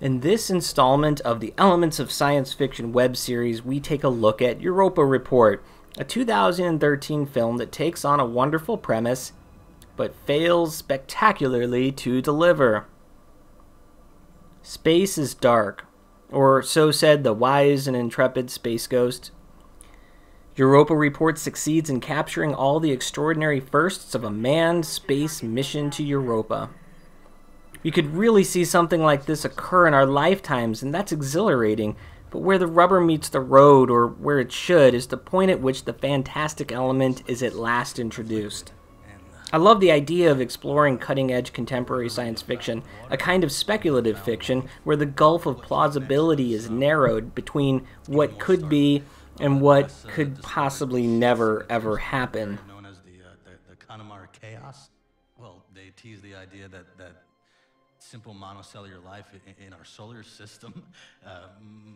In this installment of the Elements of Science Fiction web series, we take a look at Europa Report, a 2013 film that takes on a wonderful premise, but fails spectacularly to deliver. Space is dark, or so said the wise and intrepid space ghost. Europa Report succeeds in capturing all the extraordinary firsts of a manned space mission to Europa. You could really see something like this occur in our lifetimes, and that's exhilarating, but where the rubber meets the road, or where it should, is the point at which the fantastic element is at last introduced. I love the idea of exploring cutting-edge contemporary science fiction, a kind of speculative fiction where the gulf of plausibility is narrowed between what could be and what could possibly never, ever happen. Known as the Kanamar chaos. Well, they tease the idea that simple monocellular life in our solar system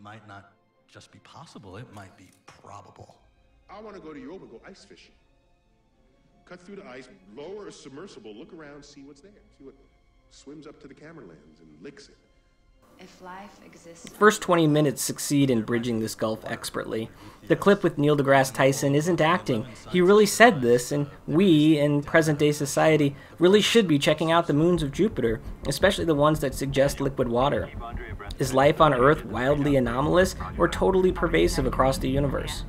might not just be possible, it might be probable. I want to go to Europa, go ice fishing. Cut through the ice, lower a submersible, look around, see what's there. See what swims up to the camera lens and licks it. If life exists... The first 20 minutes succeed in bridging this gulf expertly. The clip with Neil deGrasse Tyson isn't acting. He really said this, and we, in present-day society, really should be checking out the moons of Jupiter, especially the ones that suggest liquid water. Is life on Earth wildly anomalous or totally pervasive across the universe?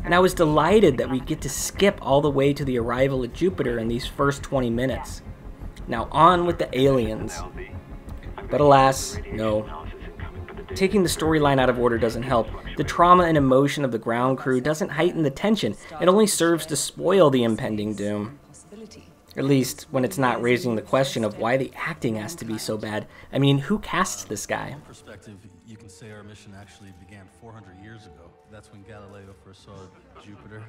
And I was delighted that we get to skip all the way to the arrival at Jupiter in these first 20 minutes. Now on with the aliens. But alas, no. Taking the storyline out of order doesn't help. The trauma and emotion of the ground crew doesn't heighten the tension. It only serves to spoil the impending doom. At least, when it's not raising the question of why the acting has to be so bad. I mean, who casts this guy? In perspective, you can say our mission actually began 400 years ago. That's when Galileo first saw Jupiter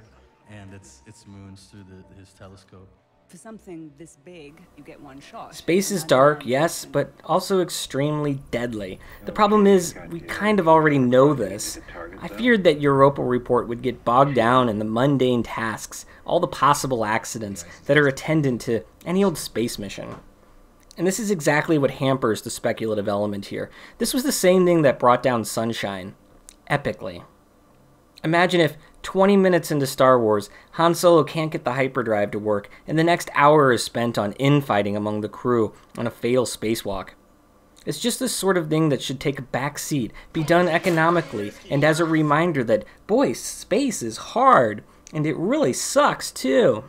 and its moons through his telescope. For something this big, you get one shot. Space is dark, yes, but also extremely deadly. The problem is, we kind of already know this. I feared that Europa Report would get bogged down in the mundane tasks, all the possible accidents that are attendant to any old space mission. And this is exactly what hampers the speculative element here. This was the same thing that brought down Sunshine. Epically. Imagine if 20 minutes into Star Wars, Han Solo can't get the hyperdrive to work, and the next hour is spent on infighting among the crew on a fatal spacewalk. It's just this sort of thing that should take a back seat, be done economically, and as a reminder that, boy, space is hard, and it really sucks too.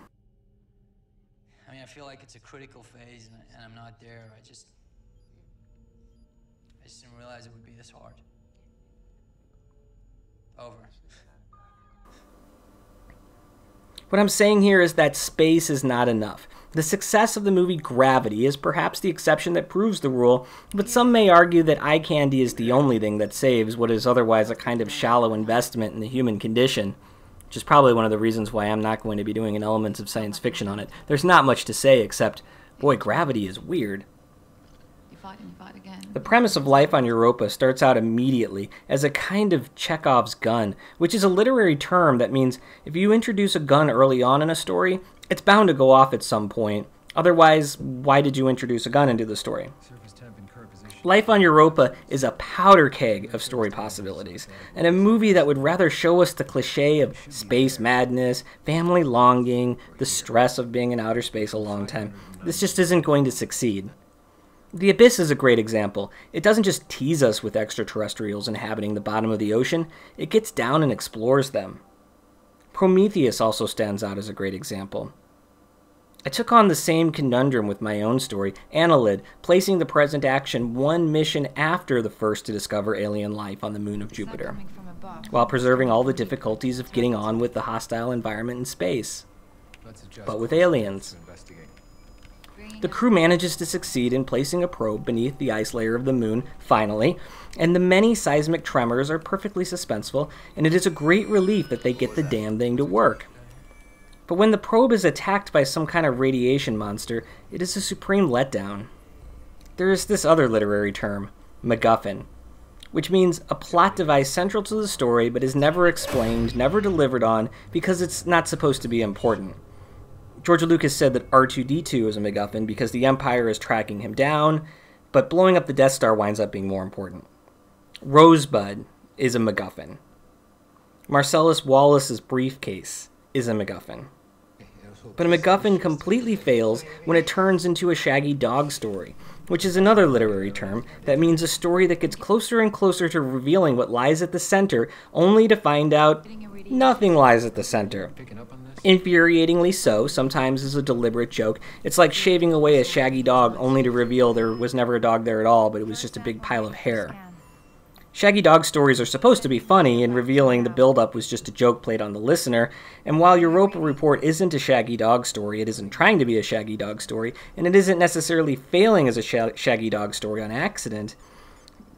I mean, I feel like it's a critical phase, and I'm not there. I just didn't realize it would be this hard. Over. What I'm saying here is that space is not enough. The success of the movie Gravity is perhaps the exception that proves the rule, but some may argue that eye candy is the only thing that saves what is otherwise a kind of shallow investment in the human condition, which is probably one of the reasons why I'm not going to be doing an Elements of Science Fiction on it. There's not much to say except, boy, Gravity is weird. You fight and you fight again. The premise of life on Europa starts out immediately as a kind of Chekhov's gun, which is a literary term that means if you introduce a gun early on in a story, it's bound to go off at some point. Otherwise, why did you introduce a gun into the story? Life on Europa is a powder keg of story possibilities, and a movie that would rather show us the cliche of space madness, family longing, the stress of being in outer space a long time. This just isn't going to succeed. The Abyss is a great example. It doesn't just tease us with extraterrestrials inhabiting the bottom of the ocean, it gets down and explores them. Prometheus also stands out as a great example. I took on the same conundrum with my own story, Analyses, placing the present action one mission after the first to discover alien life on the moon of Jupiter, while preserving all the difficulties of getting on with the hostile environment in space, but with aliens. The crew manages to succeed in placing a probe beneath the ice layer of the moon, finally, and the many seismic tremors are perfectly suspenseful, and it is a great relief that they get the damn thing to work. But when the probe is attacked by some kind of radiation monster, it is a supreme letdown. There is this other literary term, MacGuffin, which means a plot device central to the story but is never explained, never delivered on, because it's not supposed to be important. George Lucas said that R2-D2 is a MacGuffin because the Empire is tracking him down, but blowing up the Death Star winds up being more important. Rosebud is a MacGuffin. Marcellus Wallace's briefcase is a MacGuffin. But a MacGuffin completely fails when it turns into a Shaggy Dog story, which is another literary term that means a story that gets closer and closer to revealing what lies at the center, only to find out nothing lies at the center. Infuriatingly so, sometimes as a deliberate joke. It's like shaving away a shaggy dog only to reveal there was never a dog there at all, but it was just a big pile of hair. Shaggy Dog stories are supposed to be funny, and revealing the build-up was just a joke played on the listener, and while Europa Report isn't a Shaggy Dog story, it isn't trying to be a Shaggy Dog story, and it isn't necessarily failing as a Shaggy Dog story on accident,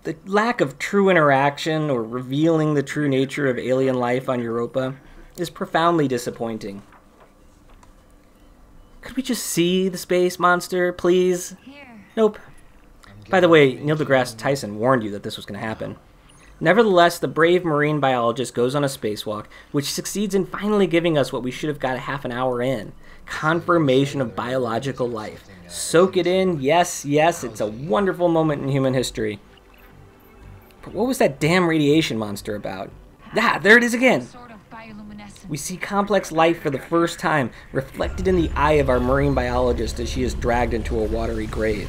the lack of true interaction or revealing the true nature of alien life on Europa is profoundly disappointing. Could we just see the space monster, please? Nope. By the way, Neil deGrasse Tyson warned you that this was going to happen. Nevertheless, the brave marine biologist goes on a spacewalk, which succeeds in finally giving us what we should have got a half an hour in. Confirmation of biological life. Soak it in. Yes, yes, it's a wonderful moment in human history. But what was that damn radiation monster about? Ah, there it is again! We see complex life for the first time, reflected in the eye of our marine biologist as she is dragged into a watery grave.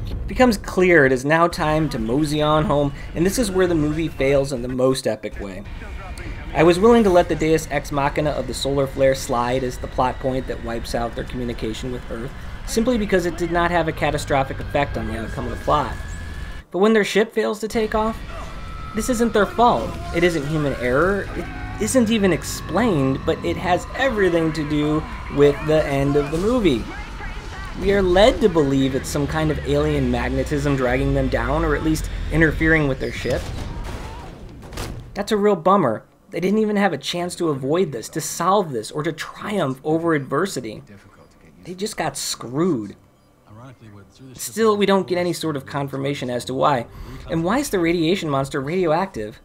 It becomes clear it is now time to mosey on home, and this is where the movie fails in the most epic way. I was willing to let the deus ex machina of the solar flare slide as the plot point that wipes out their communication with Earth, simply because it did not have a catastrophic effect on the outcome of the plot. But when their ship fails to take off, this isn't their fault. It isn't human error. It isn't even explained, but it has everything to do with the end of the movie. We are led to believe it's some kind of alien magnetism dragging them down, or at least interfering with their ship. That's a real bummer. They didn't even have a chance to avoid this, to solve this, or to triumph over adversity. They just got screwed. Still, we don't get any sort of confirmation as to why. And why is the radiation monster radioactive?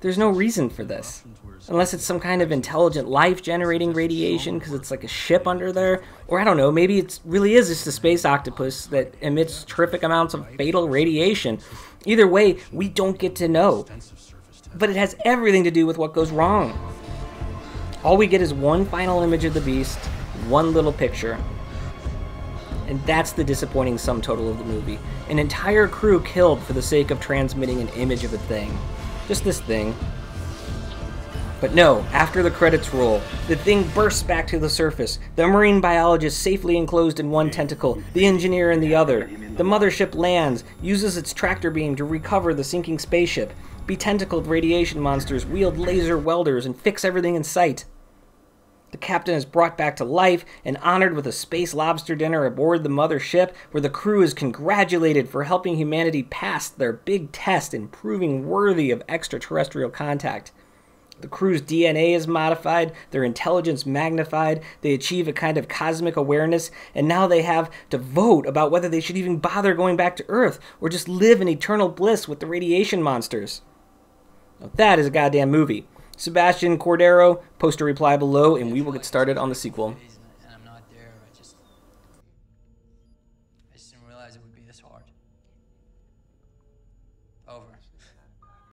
There's no reason for this. Unless it's some kind of intelligent life-generating radiation, because it's like a ship under there. Or I don't know, maybe it really is just a space octopus that emits terrific amounts of fatal radiation. Either way, we don't get to know. But it has everything to do with what goes wrong. All we get is one final image of the beast, one little picture. And that's the disappointing sum total of the movie. An entire crew killed for the sake of transmitting an image of a thing. Just this thing. But no, after the credits roll, the thing bursts back to the surface, the marine biologist safely enclosed in one tentacle, the engineer in the other. The mothership lands, uses its tractor beam to recover the sinking spaceship. Betentacled radiation monsters wield laser welders and fix everything in sight. The captain is brought back to life and honored with a space lobster dinner aboard the mothership, where the crew is congratulated for helping humanity pass their big test and proving worthy of extraterrestrial contact. The crew's DNA is modified, their intelligence magnified, they achieve a kind of cosmic awareness, and now they have to vote about whether they should even bother going back to Earth or just live in eternal bliss with the radiation monsters. Now that is a goddamn movie. Sebastian Cordero, post a reply below and we will get started on the sequel.